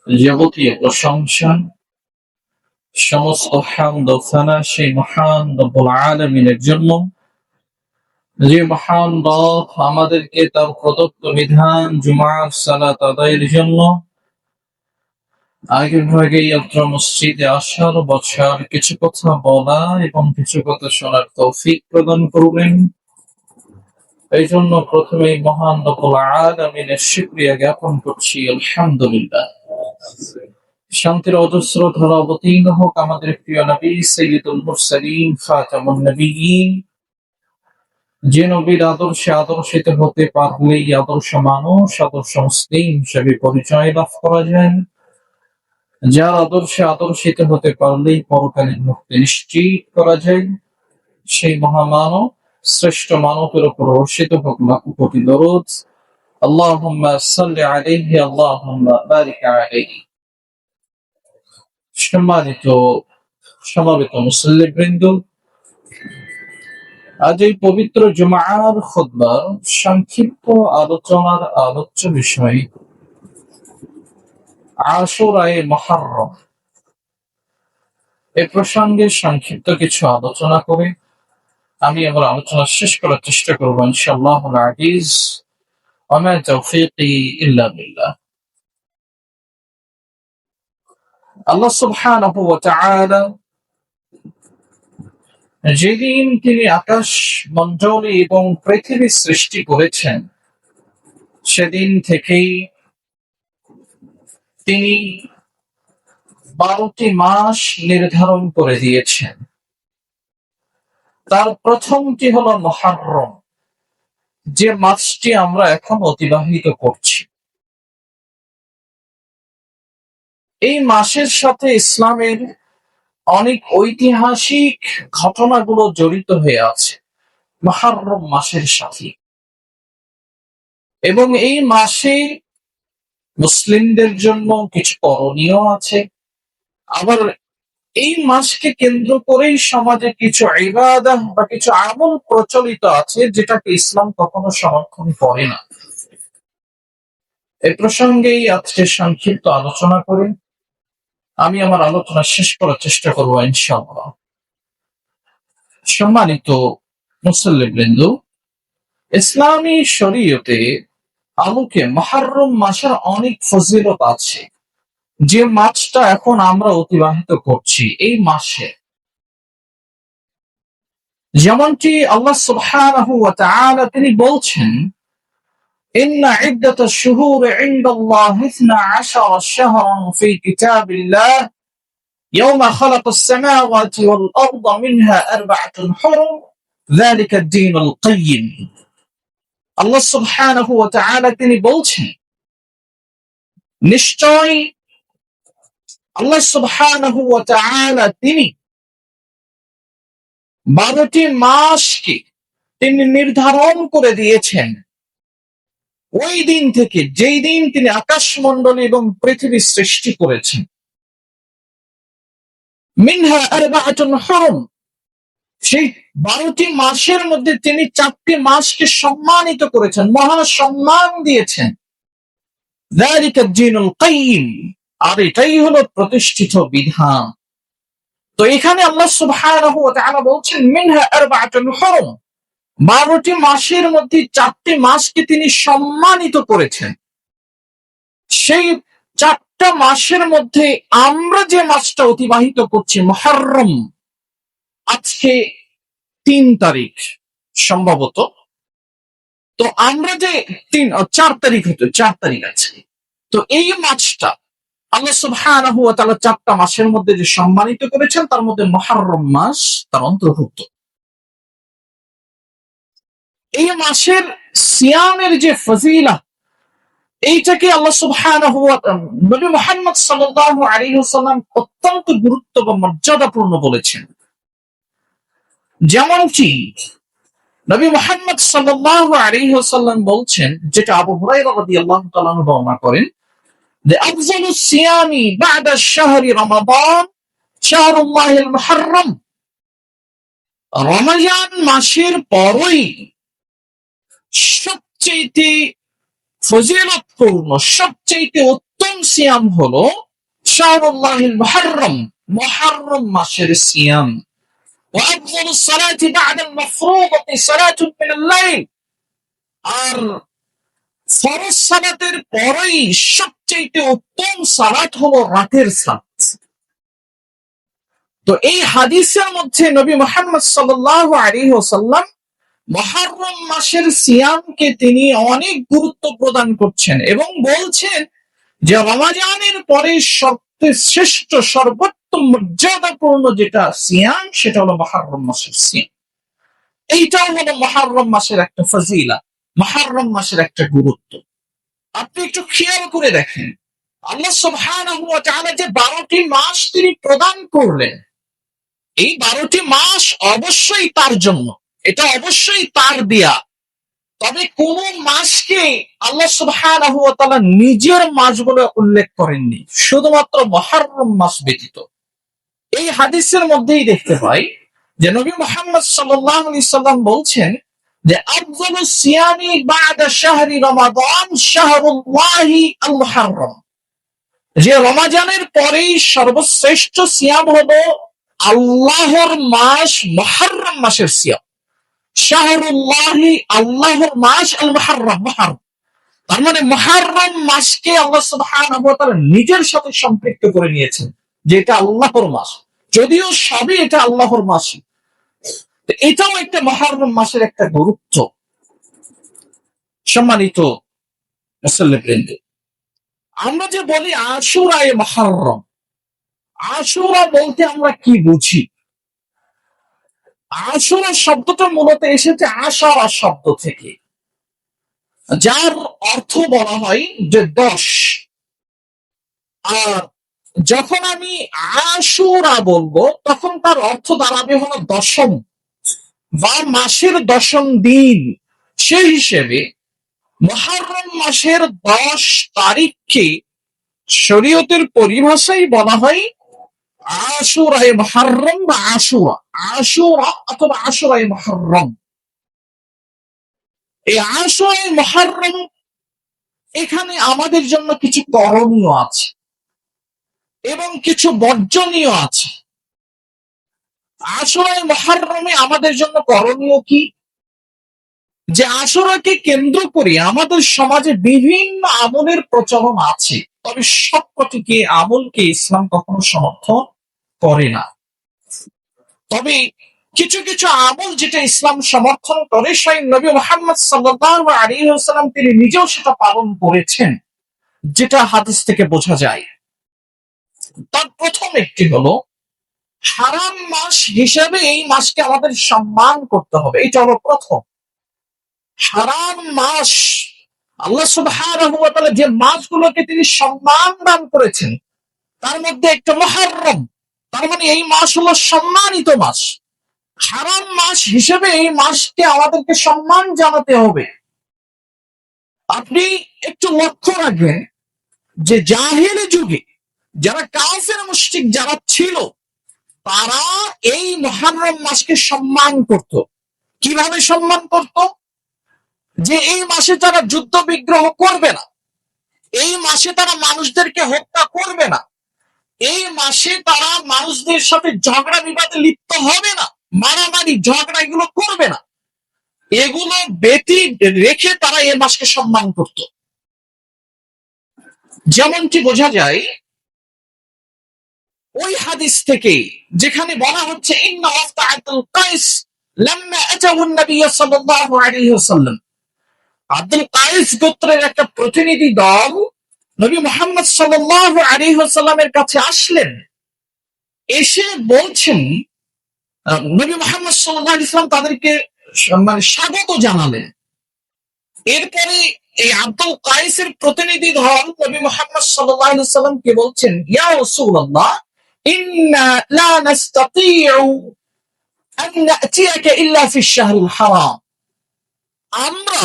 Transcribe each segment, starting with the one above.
যাবতীয় প্রশংসা, সমস্ত হামদ ও সানা সেই মহান রব্বুল আলামিনের জন্য, যে মহান রব আমাদেরকে তার প্রদত্ত বিধান জুমার সালাত আদায়ের জন্য আগে ভাগেই অত্র মসজিদে আসার, বসার, কিছু কথা বলা এবং কিছু কথা শোনার তৌফিক প্রদান করবেন। এই জন্য প্রথমেই মহান রব্বুল আলামিনের শুকরিয়া জ্ঞাপন করছি, আলহামদুলিল্লাহ। শান্তির অজস্র ধারা অবতীর্ণ হোক আমাদের প্রিয় নবী সাইয়্যিদুল মুরসালিন খাতামুন নবিয়্যিন, যে নবীর আদর্শে আদর্শিত হতে পারলেই আদর্শ মানুষ, আদর্শ মুসলিম হিসেবে পরিচয় লাভ করা যায়, যার আদর্শে আদর্শিত হতে পারলেই পরকালীন মুক্তি নিশ্চিত করা যায়, সেই মহামানব শ্রেষ্ঠ মানবের উপর বর্ষিত হোক লাখো কোটি দরুদ। আল্লাহুম্মা সাল্লি আলাইহি, আল্লাহুম্মা বারিক আলাইহি। সম্মানিত সমবেত মুসল্লিবৃন্দ, আজ এই পবিত্র জুমার খুতবার সংক্ষিপ্ত আলোচনার আলোচ্য বিষয় আশুরায়ে মুহররম। এ প্রসঙ্গে সংক্ষিপ্ত কিছু আলোচনা করে আমি আমার আলোচনা শেষ করার চেষ্টা করব ইনশাআল্লাহুল আজিজ। ওয়া মা তাওফীকি ইল্লা বিল্লাহ। আল্লাহ সুবহানাহু ওয়া তাআলা যেদিন তিনি আকাশ মণ্ডলী এবং পৃথিবী সৃষ্টি করেছেন, সেদিন থেকেই তিনি 12টি মাস নির্ধারণ করে দিয়েছেন। তার প্রথমটি হলো মুহররম, যে মাসটি আমরা এখন অতিবাহিত করছি। এই মাসের সাথে ইসলামের অনেক ঐতিহাসিক ঘটনাগুলো জড়িত হয়ে আছে মুহররম মাসের সাথে, এবং এই মাসে মুসলিমদের জন্য কিছু করণীয় আছে। আবার এই মাসকে কেন্দ্র করেই সমাজে কিছু ইবাদত বা কিছু আমল প্রচলিত আছে, যেটাকে ইসলাম কখনো সমর্থন করে না। এই প্রসঙ্গেই আজকে সংক্ষিপ্ত আলোচনা করে আমি আমার আলোচনা শেষ করার চেষ্টা করবো ইনশাআল্লাহ। সম্মানিত মুসল্লিবৃন্দ, ইসলামী শরীয়তে আলোকে মুহররম মাসের অনেক ফজিলত আছে। যে মাসটা এখন আমরা অতিবাহিত করছি, এই মাসে যেমনটি আল্লাহ সুবহানাহু ওয়া তাআলা তিনি বলছেন, ইন্না ইদ্দাতাশ শুহুরি ইনদাল্লাহি 12 শাহরান ফি কিতাবিল্লাহ ইয়াওমা খালাকাস সামাওয়াতি ওয়াল আরদা মিনহা আরবা'তুন হুরুম যালিকা ad-দীনুল কাইয়্যিম। আল্লাহ সুবহানাহু ওয়া তাআলা তিনি বলছেন, নিশ্চয় আল্লাহ সুবহানাহু ওয়া তাআলা তিনি 12টি মাসকে তিনি নির্ধারণ করে দিয়েছেন ওই দিন থেকে, যেই দিন তিনি আকাশমণ্ডলী এবং পৃথিবী সৃষ্টি করেছেন। মিনহা আরবা'তুন হুরুম, সেই 12টি মাসের মধ্যে তিনি 4টি মাসকে সম্মানিত করেছেন, মহা সম্মান দিয়েছেন। যালিকা ad-দীনুল কাইয়্যিম, আর এটাই হলো প্রতিষ্ঠিত বিধান। তো এখানে আল্লাহ সুবহানাহু ওয়া তাআলা বলছেন মিনহা আরবা'তুন হুরুম, 12টি মাসের মধ্যে 4টি মাসকে তিনি সম্মানিত করেছেন। সেই 4টা মাসের মধ্যে আমরা যে মাসটা অতিবাহিত করছি মুহররম, আজকে 3 তারিখ সম্ভবত, তো আমরা যে 4 তারিখ হতো, 4 তারিখ আছে। তো এই মাসটা আল্লাহ সুবহানাহু ওয়া তাআলা 4টা মাসের মধ্যে যে সম্মানিত করেছেন, তার মধ্যে মুহররম মাস তার অন্তর্ভুক্ত। এই মাসের সিয়ামের যে ফজিলাত, এইটাকে আল্লাহ সুবহানাহু ওয়া তাআলা নবী মুহাম্মদ সাল্লাল্লাহু আলাইহি ওয়াসাল্লাম অত্যন্ত গুরুত্ব বা মর্যাদাপূর্ণ বলেছেন। যেমনটি নবী মুহাম্মদ সাল্লাল্লাহু আলাইহি ওয়াসাল্লাম বলছেন, যেটা আবু হুরায়রা রাদিয়াল্লাহু তাআলা বর্ণনা করেন, যে আফজালুস সিয়ামি বা'দা শাহরি রমাদান শাহরুল্লাহিল মুহররম। রমজান মাসের পরই সবচেয়ে ফজিলতপূর্ণ, সবচেয়ে উত্তম সিয়াম হলো শাহরুল্লাহিল মুহাররম, মুহাররম মাসের সিয়াম। وأفضل الصلاة بعد المفروضة صلاة من الليل, আর ফরজ সালাতের পরেই সবচেয়ে উত্তম সালাত হলো রাতের সালাত। তো এই হাদিসের মধ্যে নবী মুহাম্মদ সাল্লাল্লাহু আলাইহি ওয়াসাল্লাম মুহররম মাসের সিয়ামকে তিনি অনেক গুরুত্ব প্রদান করছেন এবং বলছেন যে রমাজানের পরে সবচেয়ে শ্রেষ্ঠ সর্বোত্তম মর্যাদাপূর্ণ যেটা সিয়াম সেটা হলো মুহররম মাসের সিয়াম। এইটাও হলো মুহররম মাসের একটা ফজিলা, মুহররম মাসের একটা গুরুত্ব। আপনি একটু খেয়াল করে দেখেন, আল্লাহ সুবহানাহু ওয়া তাআলা যে 12টি মাস তিনি প্রদান করলেন, এই 12টি মাস অবশ্যই তার জন্য, এটা অবশ্যই তার দেয়া। তবে কোন মাসকে আল্লাহ সুবহানাহু ওয়া তাআলা নিজের মাস বলে উল্লেখ করেননি, শুধুমাত্র মুহররম মাস ব্যতীত। এই হাদিসের মধ্যেই দেখতে পাই যে নবী মুহাম্মদ সাল্লাল্লাহু আলাইহি সাল্লাম বলছেন যে আফযালুস সিয়ামি বা'দা শাহরি রমাদান শাহরুল্লাহি আল মুহাররম, যে রমাজানের পরেই সর্বশ্রেষ্ঠ সিয়াম হলো আল্লাহর মাস মুহররম মাসের সিয়াম। শাহরুল্লাহি, আল্লাহর মাস, আল মুহররম, মুহররম, তার মানে মুহররম মাসকে আল্লাহ সুবহানাহু ওয়া তাআলা নিজের সাথে সম্পৃক্ত করে নিয়েছেন যে এটা আল্লাহর মাস, যদিও সবই এটা আল্লাহর মাস। এটাও একটা মুহররম মাসের একটা গুরুত্ব। সম্মানিত মুসল্লিবৃন্দ, আমরা যে বলি আশুরায়ে মুহররম, আশুরা বলতে আমরা কি বুঝি? আশুরা শব্দটা মূলত এসেছে আশারা শব্দ থেকে, যার অর্থ বলা হয় যে 10। আর যখন আমি আশুরা বলবো তখন তার অর্থ দাঁড়াবে হলো দশম বা মাসের দশম দিন। সেই হিসেবে মুহররম মাসের 10 তারিখকে শরীয়তের পরিভাষায় বলা হয় আশুরায়ে মুহররম বা আশুরা, আশুরা অথবা আশুরায়ে মুহররম। এই আশুরায়ে মুহররম, এখানে আমাদের জন্য কিছু করণীয় আছে এবং কিছু বর্জনীয় আছে। আশুরায়ে মুহররমে আমাদের জন্য করণীয় কি? যে আশুরাকে কেন্দ্র করে আমাদের সমাজে বিভিন্ন আমলের প্রচলন আছে, তবে সবকটিকে আমলকে ইসলাম কখনো সমর্থন করে না। তবে কিছু কিছু আমল যেটা ইসলাম সমর্থন করে, সেই নবী মুহাম্মদ সাল্লাল্লাহু আলাইহি ওয়াসাল্লাম তিনি নিজেও সেটা পালন করেছেন, যেটা হাদিস থেকে বোঝা যায়। তার প্রথম একটি হলো হারাম মাস হিসেবে এই মাসকে আমাদের সম্মান করতে হবে। এটা হলো প্রথম। হারাম মাস, আল্লাহ সুবহানাহু ওয়া তাআলা যে মাসগুলোকে তিনি সম্মান দান করেছেন তার মধ্যে একটা মুহররম, তার মানে এই মাস হলো সম্মানিত মাস। হারাম মাস হিসেবে এই মাসকে আমাদেরকে সম্মান জানাতে হবে। আপনি একটু লক্ষ্য রাখবেন যে জাহেলি যুগে যারা কাফের মুশরিক যারা ছিল, তারা এই মুহররম মাসকে সম্মান করত। কিভাবে সম্মান করত? যে এই মাসে তারা যুদ্ধ বিগ্রহ করবে না, এই মাসে তারা মানুষদেরকে হত্যা করবে না, এই মাসে তারা মানুষদের সাথে ঝগড়া বিবাদে লিপ্ত হবে না, মারামারি ঝগড়া এগুলো করবে না, এগুলো ব্যতি রেখে তারা এই মাসকে সম্মান করত। যেমনটি বোঝা যায় ওই হাদিস থেকে, যেখানে বলা হচ্ছে ইন্না ওয়াফদ আব্দুল কাইস লাম্মা আতাহু নবী সাল্লাল্লাহু আলাইহি ওয়াসাল্লাম, আব্দুল কাইস গোত্রের একটা প্রতিনিধি দল নবী মুহাম্মদ সাল্লাল্লাহু আলাইহি ওয়াসাল্লামের কাছে আসলেন। এসে বলছেন, নবী মুহাম্মদ সাল্লাল্লাহু আলাইহি ওয়াসাল্লাম তাদেরকে মানে স্বাগত জানালেন। এরপরে এই আব্দুল কাইসের প্রতিনিধি দল নবী মুহাম্মদ সাল্লাল্লাহু আলাইহি ওয়াসাল্লামকে বলছেন, ইয়া রাসূলুল্লাহ ইন্না লা নাস্তাতিউ আন নাতিয়াকা ইল্লা ফিশ শাহরিল হারাম, আমরা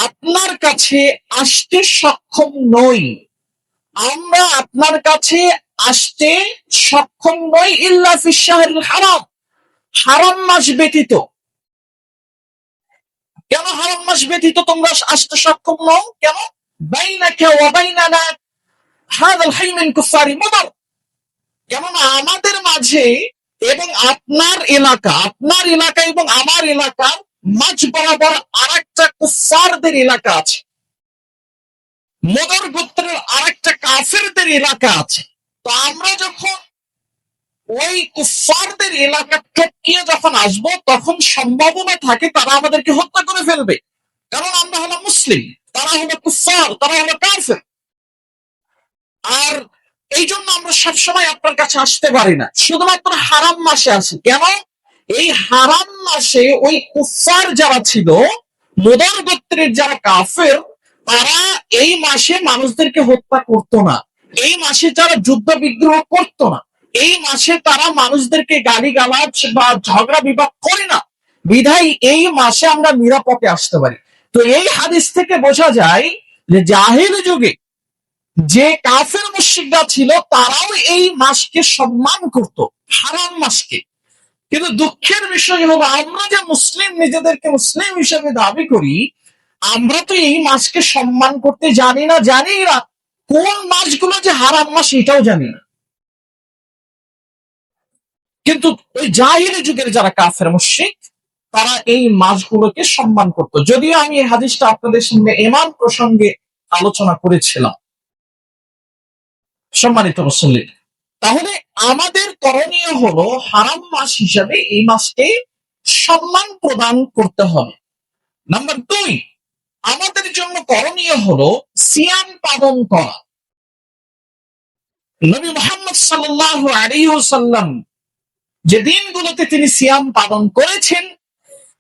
আপনার কাছে আসতে সক্ষম নই, আমরা আপনার কাছে আসতে সক্ষম নই ইল্লা ফিশ শাহরিল হারাম, হারাম মাস ব্যতীত। কেন হারাম মাস ব্যতীত তোমরা আসতে সক্ষম নও? কেন? বাইনাকা ওয়া বাইনানা হাযাল হাই মিন কুফারি মুদর, কেননা আমাদের মাঝে এবং আপনার এলাকা এবং আমার এলাকার মাঝ বরাবর আরেকটা কুফারদের এলাকা আছে, মুদর গোত্রের আরেকটা কাফেরদের এলাকা আছে। তো আমরা যখন ওই কুফারদের এলাকা টপকিয়ে যখন আসবো, তখন সম্ভাবনা থাকে তারা আমাদেরকে হত্যা করে ফেলবে, কারণ আমরা হলো মুসলিম, তারা হলো কুফার, তারা হলো কাফের। আর এই জন্য আমরা সবসময় আপনার কাছে আসতে পারি না, শুধুমাত্র হারাম মাসে আসি। কেন? এই হারাম মাসে ওই কুফার যারা ছিল, মুদর গোত্রের যারা কাফের, তারা এই মাসে মানুষদেরকে হত্যা করতো না, এই মাসে যারা যুদ্ধ বিগ্রহ করতো না, এই মাসে তারা মানুষদেরকে গালিগালাজ বা ঝগড়া বিবাদ করে না, বিধায় এই মাসে আমরা নিরাপদে আসতে পারি। তো এই হাদিস থেকে বোঝা যায় যে জাহিল যুগে যে কাফের মুশরিকরা ছিল, তারাও এই মাসকে সম্মান করত, হারাম মাসকে। কিন্তু দুঃখের বিষয় হলো, আমরা যে মুসলিম, নিজেদেরকে মুসলিম হিসেবে দাবি করি, আমরা তো এই মাসকে সম্মান করতে জানি না, কোন মাসগুলো যে হারাম মাস এটাও জানি না। কিন্তু ওই জাহিলি যুগের যারা কাফের মুশরিক, তারা এই মাসগুলোকে সম্মান করত। যদিও আমি এই হাদিসটা আপনাদের সামনে ঈমান প্রসঙ্গে আলোচনা করেছিলাম। সম্মানিত মুসলিম, তাহলে আমাদের করণীয় হলো হারাম মাস হিসাবে এই মাসকে সম্মান প্রদান করতে হবে। নাম্বার 2, আমাদের জন্য করণীয় হলো সিয়াম পালন করা। নবী মুহাম্মদ সাল্লাল্লাহু আলাইহি ওয়াসাল্লাম যে দিনগুলোতে তিনি সিয়াম পালন করেছেন,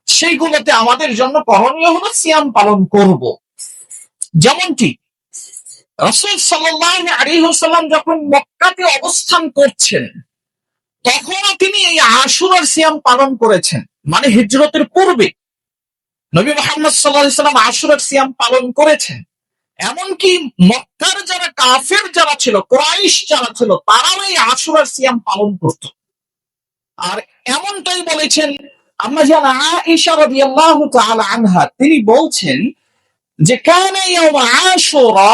সেইগুলোতে আমাদের জন্য করণীয় হলো সিয়াম পালন করব। যেমনটি রাসূল সাল্লাল্লাহু আলাইহি ওয়াসাল্লাম যখন মক্কাতে অবস্থান করছেন, তখনও তিনি এই আশুরার সিয়াম পালন করেছেন, মানে হিজরতের পূর্বে নবী মুহাম্মদ সাল্লাল্লাহু আলাইহি ওয়াসাল্লাম আশুরার সিয়াম পালন করেছেন। এমনকি মক্কার যারা কাফের যারা ছিল, কুরাইশ যারা ছিল, তারাও এই আশুরার সিয়াম পালন করত। আর এমনটাই বলেছেন আম্মা জান আয়েশা রাদিয়াল্লাহু তাআলা আনহা, তিনি বলছেন যে কানা ইয়াউম আশুরা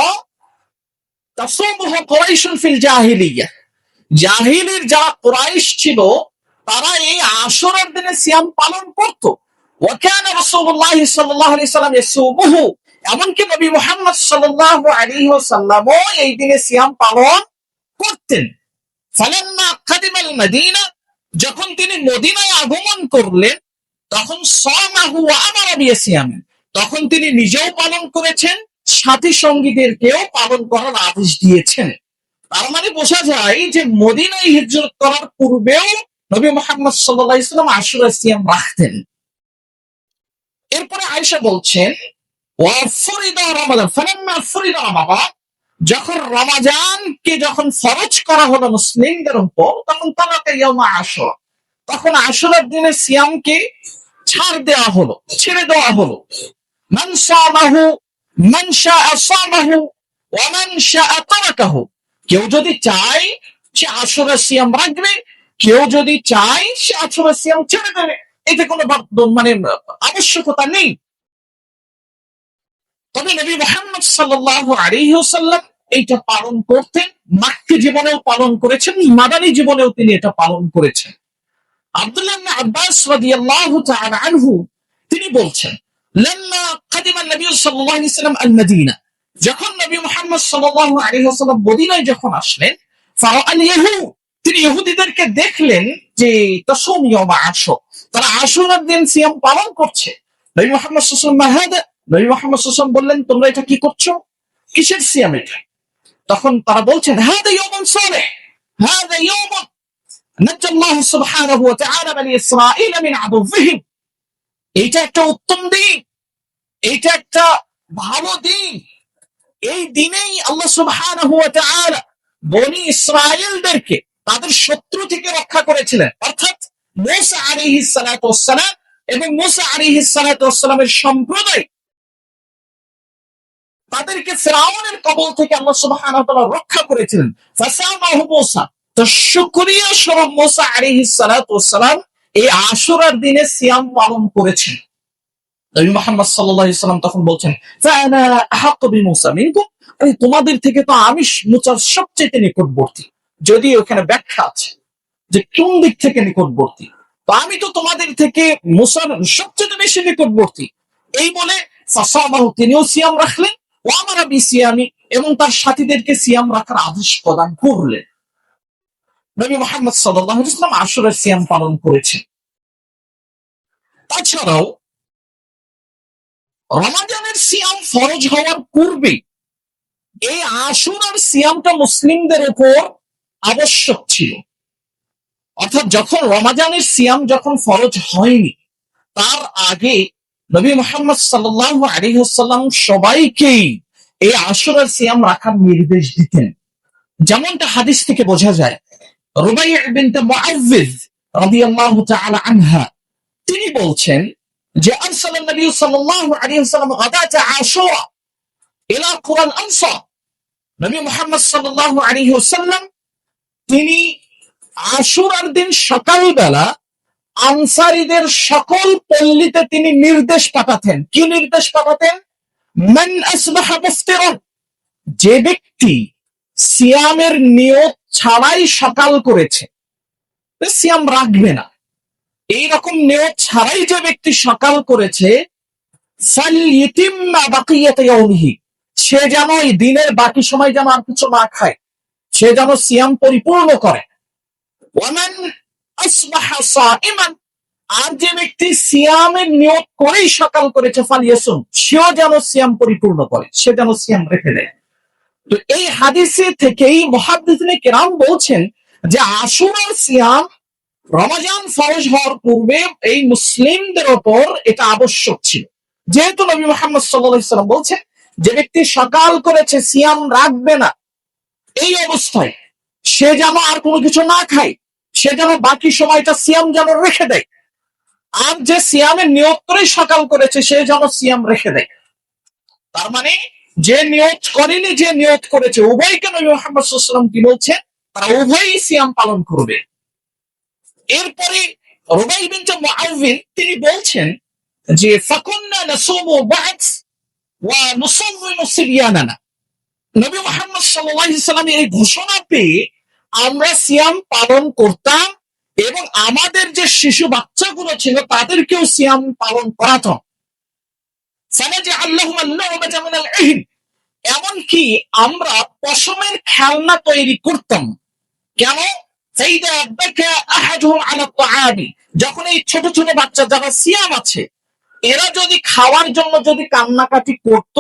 তাসুমুহু কুরাইশুন ফিল জাহিলিয়াহ, জাহিলির যারা কুরাইশ ছিল, তারা এই আশুরার দিনে সিয়াম পালন করত। ওয়া কানা রাসূলুল্লাহ সাল্লাল্লাহু আলাইহি ওয়াসাল্লাম ইয়াসুমুহু, এমনকি নবী মুহাম্মদ সাল্লাল্লাহু আলাইহি ওয়াসাল্লামও এই দিনে সিয়াম পালন করতেন। ফালাম্মা কাদিমাল মদিনা, যখন তিনি মদিনায় আগমন করলেন, তখন সামাহু ওয়া আমারা বিসিয়ামি, তখন তিনি নিজেও পালন করেছেন, সাথী সঙ্গীদেরকেও পালন করার আদেশ দিয়েছেন। তার মানে বোঝা যায় যে মদিনায় হিজরত করার পূর্বেও নবী মুহাম্মদ সাল্লাল্লাহু আলাইহি ওয়াসাল্লাম আশুরা সিয়াম রাখতেন। এরপরে আয়েশা বলছেন ওয়া ফুরিদা রমাদান, ফালাম্মা ফুরিদা রমাদান, যখন রমাজানকে যখন ফরজ করা হলো মুসলিমদের উপর, তখন তারাকা ইয়াউমা আশুরা, তখন আশুরার দিনে সিয়ামকে ছাড় দেওয়া হলো, ছেড়ে দেওয়া হলো। মান সামাহু মান শাআ সামাহু ওয়া মান শাআ তারাকাহু, কেউ যদি চায় সে আশুরা সিয়াম রাখবে, কেউ যদি চায় সে আশুরা সিয়াম ছেড়ে দেবে, এতে কোনো মানে আবশ্যকতা নেই। তবে নবী মুহাম্মদ সাল্লাল্লাহু আলাইহি ওয়াসাল্লাম এইটা পালন করতেন, মাক্কি জীবনেও পালন করেছেন, মাদানী জীবনেও তিনি এটা পালন করেছেন। আব্দুল্লাহ ইবনে আব্বাস রাদিয়াল্লাহু তাআলা আনহু তিনি বলছেন, লাম্মা কাদিমা নবী সাল্লাল্লাহু আলাইহি ওয়াসাল্লাম আল মদিনা, যখন নবী মুহাম্মদ সাল্লাল্লাহু আলাইহি ওয়াসাল্লাম মদিনায় যখন আসলেন, ফারাআল ইয়াহুদ, তিনি ইহুদিদেরকে দেখলেন যে তাসুম ইয়াউমা আশুরা, তারা আশুরার দিন সিয়াম পালন করছে। নবী মুহাম্মদ সাল্লাল্লাহু আলাইহি ওয়াসাল্লাম হাদা, নবী মুহাম্মদ সাল্লাল্লাহু আলাইহি ওয়াসাল্লাম বললেন, তোমরা এটা কি করছো, কিসের সিয়াম এটা? তখন তারা বলছেন, হাদা ইয়াউমুন সালিহ, হাদা ইয়াউমুন নাজ্জাল্লাহু সুবহানাহু ওয়া তাআলা বনি ইসরাঈল মিন আদুওয়িহিম, এইটা একটা উত্তম দিন, এইটা একটা ভালো দিন। এই দিনেই আল্লাহ সুবহানাহু ওয়া তাআলা বনি ইসরাঈলদেরকে তাদের শত্রু থেকে রক্ষা করেছিলেন, অর্থাৎ মূসা আলাইহিস সালাতু ওয়াস সালাম এবং মূসা আলাইহিস সালাতু ওয়াস সালামের সম্প্রদায়, তাদেরকে ফিরআউনের কবল থেকে আল্লাহ সুবহানাহু ওয়া তাআলা রক্ষা করেছিলেন। ফাসামাহু মূসা, তো শুকরিয়া স্বরূপ মূসা আলাইহিস সালাতু ওয়াস সালাম এই আশুরার দিনে সিয়াম পালন করেছেন। নবী মুহাম্মদ সাল্লাল্লাহু আলাইহি ওয়াসাল্লাম তখন বলছেন, ফাআনা আহাক্কু বিমূসা মিনকুম, তোমাদের থেকে তো আমি মুসার সবচেয়ে নিকটবর্তী। যদি ওখানে ব্যাখ্যা আছে যে কোন দিক থেকে নিকটবর্তী, তো আমি তো তোমাদের থেকে মুসার সবচেয়ে বেশি নিকটবর্তী। এই বলে ফাসামাহু, তিনিও সিয়াম রাখলেন, ওয়া আমারা বিসিয়ামি, এবং তার সাথীদেরকে সিয়াম রাখার আদেশ প্রদান করলেন। নবী মুহাম্মদ সাল্লাল্লাহু আলাইহি ওয়াসাল্লাম আশুরার সিয়াম পালন করেছেন। তাছাড়াও রমাদানের সিয়াম ফরজ হওয়ার পূর্বে এই আশুরার সিয়ামটা মুসলিমদের উপর আবশ্যক ছিল। অর্থাৎ যখন রমাজানের সিয়াম যখন ফরজ হয়নি, তার আগে নবী মুহাম্মদ সাল্লাল্লাহু আলাইহি ওয়াসাল্লাম সবাইকেই এই আশুরার সিয়াম রাখার নির্দেশ দিতেন। যেমনটা হাদিস থেকে বোঝা যায়, রুবাইয়া বিনতে মুআউযিজ রাদিয়াল্লাহু তাআলা আনহা তিনি বলছেন যে আরসালান নবী সাল্লাল্লাহু আলাইহি ওয়াসাল্লাম গাদাতা আশুরা ইলা কুরাল আনসার, নবী মুহাম্মদ সাল্লাল্লাহু আলাইহি ওয়াসাল্লাম তিনি আশুরার দিন সকালবেলা আনসারীদের সকল পল্লীতে তিনি নির্দেশ পাঠাতেন। কি নির্দেশ পাঠাতেন? মান আসবাহা মুফতিরান, যে ব্যক্তি সিয়ামের নিয়ত ছাড়াই সকাল করেছে, সিয়াম রাখবে না, এইরকম নিয়ত ছাড়াই যে ব্যক্তি সকাল করেছে, ফালইতিম্মা বাকিয়াতা ইয়াউমিহি, সে যেন এই দিনের বাকি সময় যেন আর কিছু না খায়, সে যেন সিয়াম পরিপূর্ণ করে। ওয়ামান আসবাহা সাইমান, আর যে ব্যক্তি সিয়ামের নিয়ত করেই সকাল করেছে, ফালিয়াসুম, সেও যেন সিয়াম পরিপূর্ণ করে, সে যেন সিয়াম রেখে দেয়। তো এই হাদিসে থেকেই মুহাদ্দিসিনে কেরাম বলছেন যে আশুরার সিয়াম রমজান ফরজ হওয়ার পূর্বে এই মুসলিমদের ওপর এটা আবশ্যক ছিল। যেহেতু নবী মুহাম্মদ সাল্লাল্লাহু আলাইহি ওয়াসাল্লাম বলছেন যে ব্যক্তি সকাল করেছে সিয়াম রাখবে না, এই অবস্থায় সে যেন আর কোনো কিছু না খায়, সে যেন বাকি সময়টা সিয়াম যেন রেখে দেয়, আর যে সিয়ামের নিয়ত করে সকাল করেছে সে যেন সিয়াম রেখে দেয়। তার মানে যে নিয়ত করেনি, যে নিয়ত করেছে, উভয়কে নবী মুহাম্মদ সাল্লাল্লাহু আলাইহি ওয়াসাল্লাম কি বলছেন? তারা উভয়ই সিয়াম পালন করবে। এরপরে রুবাই বিনতে মুআউযিজ তিনি বলছেন যে ফাকুন্না নাসুমু বা'দ ওয়া নুসাম্মিমু সিবয়ানানা, নবী মুহাম্মদ সাল্লাল্লাহু আলাইহি ওয়াসাল্লাম এই ঘোষণা পেয়ে আমরা সিয়াম পালন করতাম এবং আমাদের যে শিশু বাচ্চাগুলো ছিল তাদেরকেও সিয়াম পালন করাতাম। ফানাজআল লাহুম আল-লু'বাতা মিনাল ইহন, এমনকি আমরা পশমের খেলনা তৈরি করতাম। কেন? ফাইদা বাকা আহাদুহুম আলা তাআমি, যখন এই ছোট ছোট বাচ্চা যারা সিয়াম আছে এরা যদি খাওয়ার জন্য যদি কান্নাকাটি করত,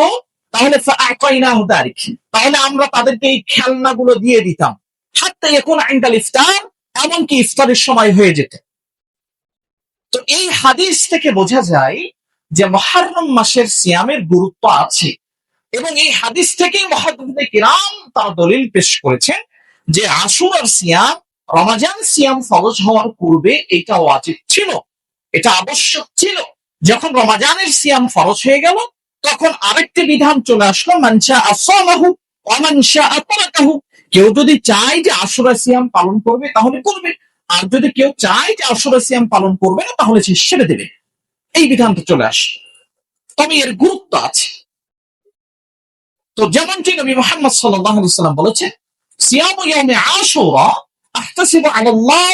তাহলে ফাআতাইনাহু যালিক, তাহলে আমরা তাদেরকে এই খেলনাগুলো দিয়ে দিতাম, হাত্তা ইয়াকুন ইনদাল ইফতার, এমনকি ইফতারের সময় হয়ে যেত। তো এই হাদিস থেকে বোঝা যায় যে মুহররম মাসের সিয়ামের গুরুত্ব আছে, এবং এই হাদিস থেকেই মুহাদ্দিসিনে কিরাম তারা দলিল পেশ করেছেন যে আশুরার সিয়াম রমজান সিয়াম ফরজ হওয়ার পূর্বে এটা ওয়াজিব ছিল, এটা আবশ্যক ছিল। যখন রমজানের সিয়াম ফরজ হয়ে গেল তখন আরেকটি বিধান চলে আসলো, মান শাআ সামাহু ওয়া মান শাআ তারাকাহু, কেউ যদি চায় যে আশুরা সিয়াম পালন করবে তাহলে করবে, আর যদি কেউ চায় যে আশুরা সিয়াম পালন করবে না তাহলে সে ছেড়ে দেবে। এই বিধানটা চলে আসে, তবে এর গুরুত্ব আছে। তো যেমনটি নবী মুহাম্মদ সাল্লাল্লাহু আলাইহি ওয়াসাল্লাম বলেছেন, সিয়ামু ইয়াউমি আশুরা আহতাসিবু আলাল্লাহ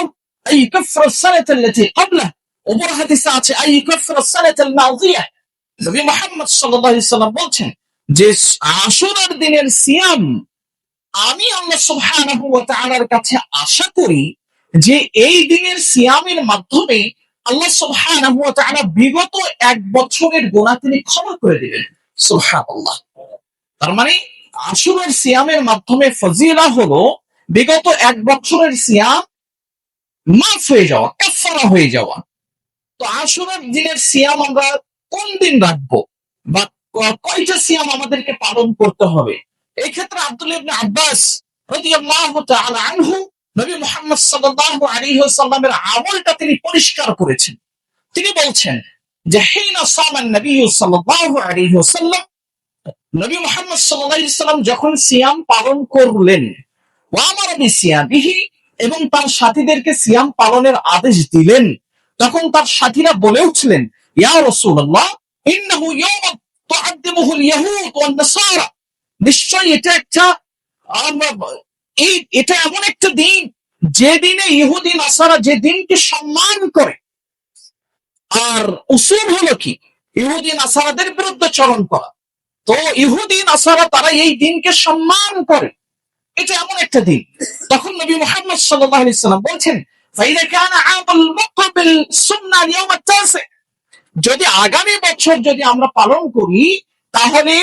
আন ইউকাফফিরা আস-সানাতা আল্লাতী ক্বাবলাহু, ওপর হাদিসে আছে আন ইউকাফফিরা আস-সানাতা আল-মাদিয়াহ। নবী মুহাম্মদ সাল্লাল্লাহু আলাইহি ওয়াসাল্লাম বলছেন যে আশুরার দিনের সিয়াম আমি আল্লাহ সুবহানাহু ওয়া তাআলার কাছে আশা করি যে এই দিনের সিয়ামের মাধ্যমে আল্লাহ সুবহানাহু ওয়া তাআলা বিগত এক বছরের গুনাহ তিনি ক্ষমা করে দিবেন। সুবহানাল্লাহ। তার মানে আশুরার সিয়ামের মাধ্যমে ফজিলা হলো বিগত এক বছরের সিয়াম মাফ হয়ে যাওয়া, কাফারা হয়ে যাওয়া। তো আশুরার দিনের সিয়াম আমরা কোন দিন রাখবো বা কয়টা সিয়াম আমাদেরকে পালন করতে হবে? এই ক্ষেত্রে আব্দুল্লাহ ইবনে আব্বাস রাদিয়াল্লাহু তাআলা আনহু নবী মুহাম্মদ সাল্লাল্লাহু আলাইহি ওয়াসাল্লামের আমলটা তিনি পরিষ্কার করেছেন। তিনি বলছেন যে হিনা সামান নবী সাল্লাল্লাহু আলাইহি ওয়াসাল্লাম, নবী মুহাম্মদ সাল্লাল্লাহু আলাইহি ওয়াসাল্লাম যখন সিয়াম পালন করলেন, ওয়া আমারা বিসিয়ামিহি, এবং তার সাথীদেরকে সিয়াম পালনের আদেশ দিলেন, তখন তার সাথীরা বলে উঠলেন, ইয়া রাসূলুল্লাহ ইন্নাহু ইয়াওমুন তুআদ্দিমুহুল ইয়াহুদ ওয়ান নাসারা, নিশ্চয়ই এটা একটা এটা এমন একটা দিন যে দিনে ইহুদি নাসারা যে দিনকে সম্মান করে। আর উসুল হলো কি? ইহুদি নাসারাদের বিরুদ্ধে চরণ করা। তো ইহুদি নাসারা তারা এই দিনকে সম্মান করে, এটা এমন একটা দিন। তখন নবী মুহাম্মদ সাল্লাল্লাহু আলাইহি সাল্লাম বলছেন, ফাইদা কানা আমুল মুকবিল সুন্নাহ ইয়াউম আত-তাসি, যদি আগামী বছর যদি আমরা পালন করি তাহলে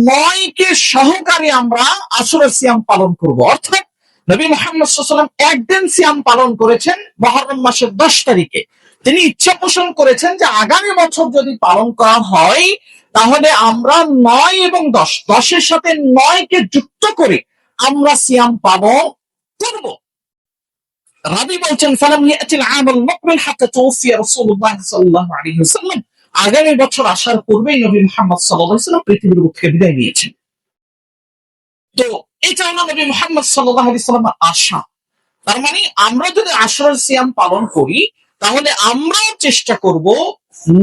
9 কে সহকারে আমরা আশুরা সিয়াম পালন করব। অর্থাৎ নবী মুহাম্মদ সাল্লাল্লাহু আলাইহি ওয়াসাল্লাম একদিন সিয়াম পালন করেছেন মুহররম মাসের 10 তারিখে। তিনি ইচ্ছা পোষণ করেছেন যে আগামী বছর যদি পালন করা হয় তাহলে আমরা 9 এবং 10 এর সাথে 9 কে যুক্ত করে আমরা সিয়াম পালন করব। রাবি বলছেন, ফালাম ইয়াতিল আমুল মুকবিল হাত্তা তুওফিয়া রাসূলুল্লাহ সাল্লাল্লাহু আলাইহি ওয়াসাল্লাম, আগামী বছর আসার পূর্বেই নবী মুহাম্মদ সাল্লাল্লাহু আলাইহি ওয়াসাল্লাম পৃথিবীর বুক থেকে বিদায় নিয়েছেন। তো এটা হলো নবী মুহাম্মদ সাল্লাল্লাহু আলাইহি ওয়াসাল্লামের আশা। তার মানে আমরা যদি আশুরার সিয়াম পালন করি তাহলে আমরাও চেষ্টা করব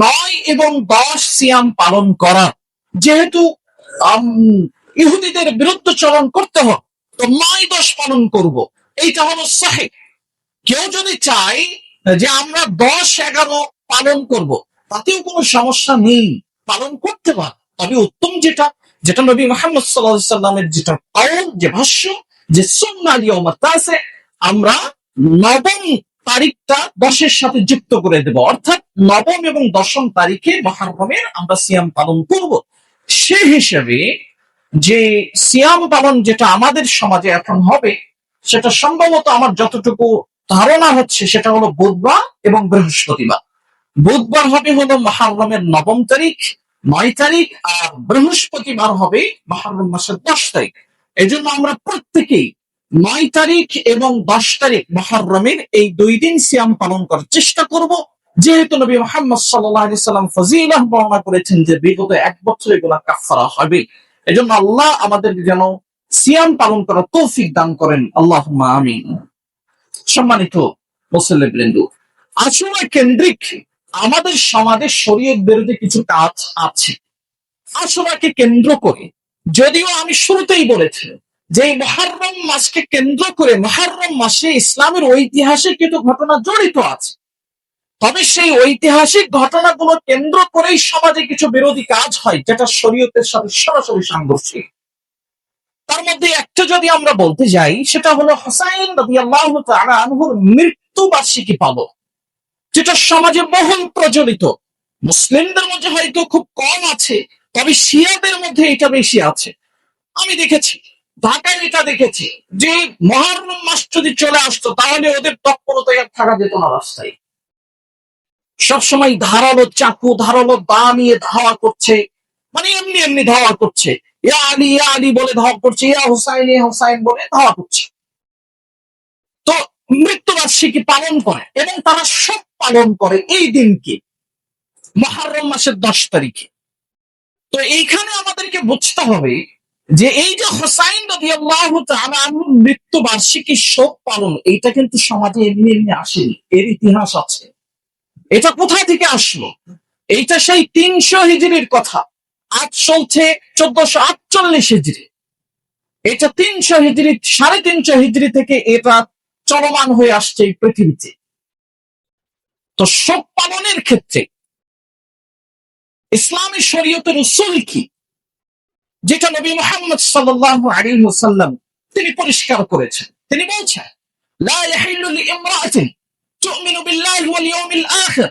9 এবং 10 সিয়াম পালন করার। যেহেতু ইহুদিদের বিরুদ্ধচরণ করতে হয়, তো 9-10 পালন করব, এইটা হলো সহিহ। কেউ যদি চায় যে আমরা 10-11 পালন করব, তাতেও কোনো সমস্যা নেই, পালন করতে পারে। তবে উত্তম যেটা নবী মুহাম্মদ সাল্লাল্লাহু আলাইহি সাল্লামের যেটা কাউল, যে ভাষ্য, যে সুন্নাহ ইয়াউম আত-তাসি, আমরা 9ম তারিখটা 10-এর সাথে যুক্ত করে দেব। অর্থাৎ 9ম এবং 10ম তারিখে মুহররমের আমরা সিয়াম পালন করব। সে হিসেবে যে সিয়াম পালন যেটা আমাদের সমাজে এখন হবে, সেটা সম্ভবত আমার যতটুকু ধারণা হচ্ছে সেটা হলো বুধবার এবং বৃহস্পতিবার। বুধবার হবে হলো মুহররমের 9ম তারিখ, 9 তারিখ, আর বৃহস্পতিবার হবে মুহররম মাসের 10 তারিখ। এজন্য আমরা প্রত্যেকেই 9 তারিখ এবং 10 তারিখ মুহররমের এই 2 দিন সিয়াম পালন করার চেষ্টা করব। যেহেতু নবী মুহাম্মদ সাল্লাল্লাহু আলাইহি সাল্লাম ফজিলত বর্ণনা করেছেন যে বিগত 1 বছর এগুলা কাফারা হবে। এজন্য আল্লাহ আমাদের যেন সিয়াম পালন করার তৌফিক দান করেন, আল্লাহুম্মা আমিন। সম্মানিত মুসল্লিবৃন্দ, আশুরা কেন্দ্রিক আমাদের সমাজে শরীয়ত বিরোধী কিছু কাজ আছে। আশুরাকে কেন্দ্র করে, যদিও আমি শুরুতেই বলেছি যে মুহররম মাসকে কেন্দ্র করে মুহররম মাসে ইসলামের ঐতিহাসিক কিছু ঘটনা জড়িত আছে, তবে সেই ঐতিহাসিক ঘটনাগুলো কেন্দ্র করেই সমাজে কিছু বিরোধী কাজ হয় যেটা শরীয়তের সাথে সরাসরি সাংঘর্ষিক। তার মধ্যে একটা যদি আমরা বলতে যাই, সেটা হলো হুসাইন রাদিয়াল্লাহু তাআলা আনহুর মৃত্যু বার্ষিকী পালন, যেটা সমাজে বহুল প্রচলিত। মুসলিমদের মধ্যে হয়তো খুব কম আছে, তবে শিয়াদের মধ্যে এটা বেশি আছে। আমি দেখেছি, ঢাকায় এটা দেখেছি যে মুহররম মাস যদি চলে আসতো তাহলে ওদের তৎপরতায় থাকা যেত না রাস্তায়। সবসময় ধারালো চাকু, ধারালো দা নিয়ে ধাওয়া করছে, মানে এমনি এমনি ধাওয়া করছে, ইয়া আলী বলে ধাওয়া করছে, ইয়া হুসাইন বলে ধাওয়া করছে। তো মৃত্যুবার্ষিকী পালন করে এবং তারা শোক পালন করে এই দিনকে, মুহররম মাসের 10 তারিখে। তো এইখানে আমাদেরকে বুঝতে হবে যে এই যে হুসাইন রাদিয়াল্লাহু তাআলা আনহুর মৃত্যুবার্ষিকী শোক পালন, এইটা কিন্তু সমাজে এমনি এমনি আসেনি, এর ইতিহাস আছে। এটা কোথা থেকে আসলো? এইটা সেই 300 হিজরির কথা, আজ চলছে 1448 হিজরি। এটা 300 হিজরি, 350 হিজরি থেকে এটা চলমান হয়ে আসছে এই পৃথিবীতে। তো শোক পালনের ক্ষেত্রে ইসলামী শরীয়তের উসুল কি, যেটা নবী মুহাম্মদ সাল্লাল্লাহু আলাইহি ওয়াসাল্লাম তিনি পরিষ্কার করেছেন। তিনি বলছেন, লা ইয়াহিল্লু লিইমরাআতিন তু'মিনু বিল্লাহি ওয়াল ইয়াউমিল আখির